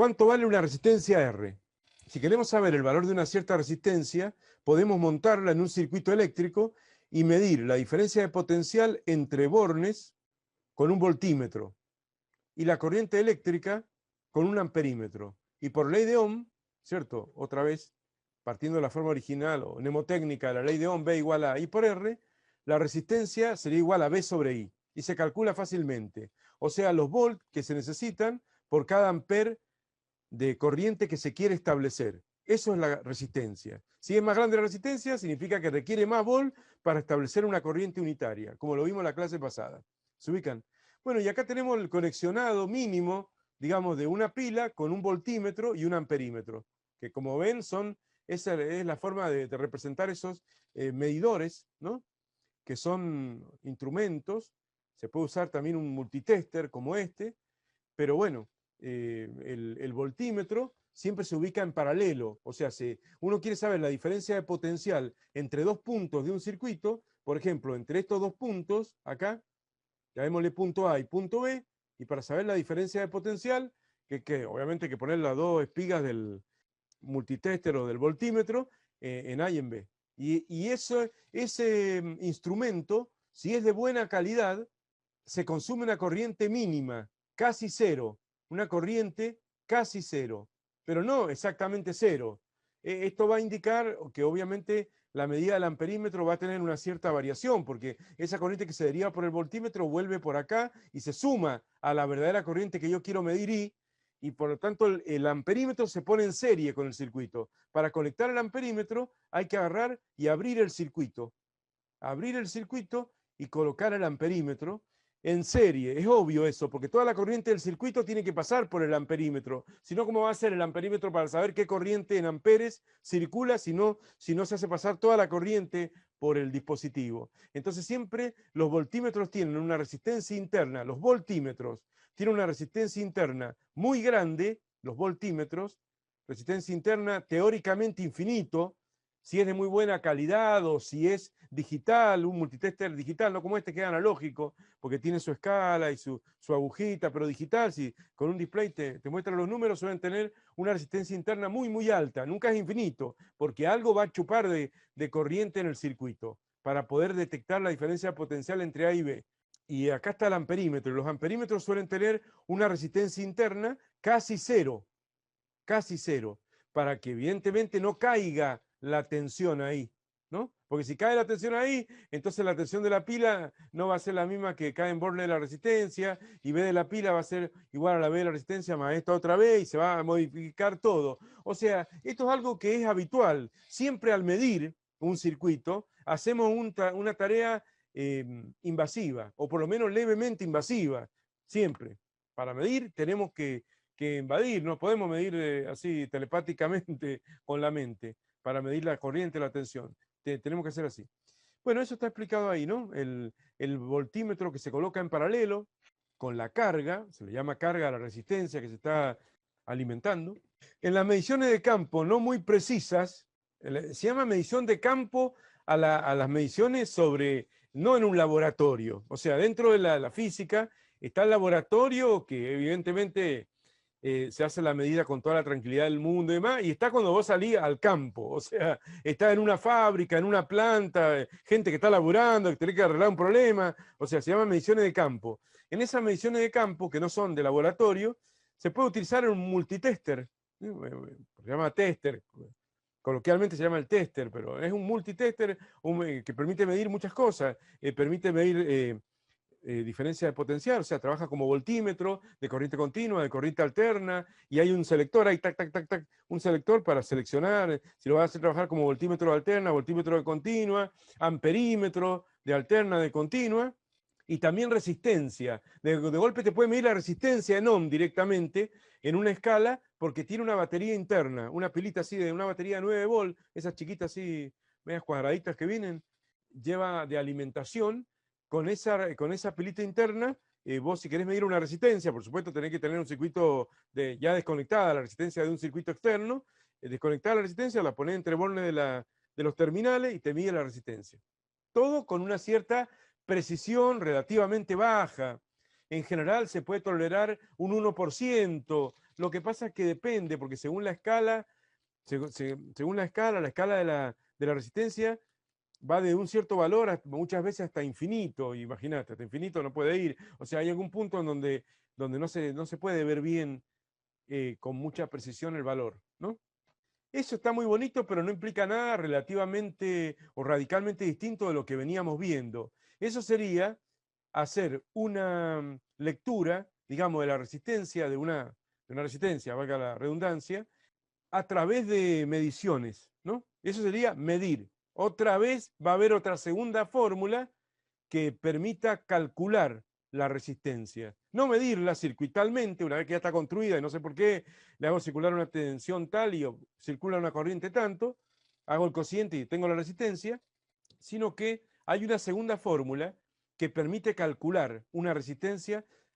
¿Cuánto vale una resistencia R? Si queremos saber el valor de una cierta resistencia, podemos montarla en un circuito eléctrico y medir la diferencia de potencial entre bornes con un voltímetro y la corriente eléctrica con un amperímetro. Y por ley de Ohm, ¿cierto? Otra vez, partiendo de la forma original o mnemotécnica de la ley de Ohm, B igual a I por R, la resistencia sería igual a B sobre I. Y se calcula fácilmente. O sea, los volts que se necesitan por cada amper de corriente que se quiere establecer. Eso es la resistencia. Si es más grande la resistencia, significa que requiere más volt para establecer una corriente unitaria, como lo vimos en la clase pasada. ¿Se ubican? Bueno, y acá tenemos el conexionado mínimo, digamos, de una pila con un voltímetro y un amperímetro, que como ven esa es la forma de representar esos medidores, ¿no? Que son instrumentos. Se puede usar también un multitester como este, pero bueno, el voltímetro siempre se ubica en paralelo. O sea, si uno quiere saber la diferencia de potencial entre dos puntos de un circuito, por ejemplo, entre estos dos puntos, acá, llamémosle punto A y punto B, y para saber la diferencia de potencial, que obviamente hay que poner las dos espigas del multitester o del voltímetro en A y en B. Y ese instrumento, si es de buena calidad, se consume una corriente mínima, casi cero, una corriente casi cero, pero no exactamente cero. Esto va a indicar que obviamente la medida del amperímetro va a tener una cierta variación, porque esa corriente que se deriva por el voltímetro vuelve por acá y se suma a la verdadera corriente que yo quiero medir y por lo tanto el amperímetro se pone en serie con el circuito. Para conectar el amperímetro hay que agarrar y abrir el circuito y colocar el amperímetro en serie. Es obvio eso, porque toda la corriente del circuito tiene que pasar por el amperímetro. Si no, ¿cómo va a ser el amperímetro para saber qué corriente en amperes circula si no se hace pasar toda la corriente por el dispositivo? Entonces siempre los voltímetros tienen una resistencia interna, los voltímetros tienen una resistencia interna muy grande, los voltímetros, resistencia interna teóricamente infinito, si es de muy buena calidad o si es digital, un multitester digital, no como este que es analógico, porque tiene su escala y su agujita, pero digital, si con un display te muestra los números, suelen tener una resistencia interna muy, muy alta, nunca es infinito, porque algo va a chupar de corriente en el circuito para poder detectar la diferencia potencial entre A y B. Y acá está el amperímetro, y los amperímetros suelen tener una resistencia interna casi cero, para que evidentemente no caiga la tensión ahí, ¿no? Porque si cae la tensión ahí, entonces la tensión de la pila no va a ser la misma que cae en borne de la resistencia, y B de la pila va a ser igual a la B de la resistencia más esta otra vez, y se va a modificar todo. O sea, esto es algo que es habitual. Siempre al medir un circuito, hacemos una tarea invasiva, o por lo menos levemente invasiva, siempre. Para medir tenemos que invadir, no podemos medir así telepáticamente con la mente, para medir la corriente, la tensión. Tenemos que hacer así. Bueno, eso está explicado ahí, ¿no? El voltímetro que se coloca en paralelo con la carga, se le llama carga a la resistencia que se está alimentando. En las mediciones de campo no muy precisas, se llama medición de campo a las mediciones sobre, no en un laboratorio, o sea, dentro de la física está el laboratorio que evidentemente se hace la medida con toda la tranquilidad del mundo y demás, y está cuando vos salís al campo, o sea, está en una fábrica, en una planta, gente que está laburando, que tiene que arreglar un problema, o sea, se llaman mediciones de campo. En esas mediciones de campo, que no son de laboratorio, se puede utilizar un multitester, se llama tester, coloquialmente se llama el tester, pero es un multitester que permite medir muchas cosas, permite medir diferencia de potencial, o sea, trabaja como voltímetro de corriente continua, de corriente alterna, y hay un selector, hay tac, tac, tac, tac, un selector para seleccionar si lo vas a hacer trabajar como voltímetro de alterna, voltímetro de continua, amperímetro de alterna, de continua, y también resistencia. De golpe te puede medir la resistencia en ohm directamente en una escala porque tiene una batería interna, una pilita así de una batería de 9 volt, esas chiquitas así, medias cuadraditas que vienen, lleva de alimentación con esa pilita interna. Vos si querés medir una resistencia, por supuesto tenés que tener un circuito ya desconectada, la resistencia de un circuito externo, desconectada la resistencia, la ponés entre bornes de los terminales y te mide la resistencia. Todo con una cierta precisión relativamente baja. en general se puede tolerar un 1%. Lo que pasa es que depende, porque según la escala, según la escala de la resistencia va de un cierto valor muchas veces hasta infinito. Imagínate, hasta infinito no puede ir. O sea, hay algún punto en donde no se puede ver bien con mucha precisión el valor, ¿no? Eso está muy bonito, pero no implica nada relativamente o radicalmente distinto de lo que veníamos viendo. Eso sería hacer una lectura, digamos, de la resistencia, de una resistencia, valga la redundancia, a través de mediciones, ¿no? Eso sería medir. Otra vez va a haber otra segunda fórmula que permita calcular la resistencia. No medirla circuitalmente, una vez que ya está construida y no sé por qué le hago circular una tensión tal y circula una corriente tanto, hago el cociente y tengo la resistencia, sino que hay una segunda fórmula que permite calcular una resistencia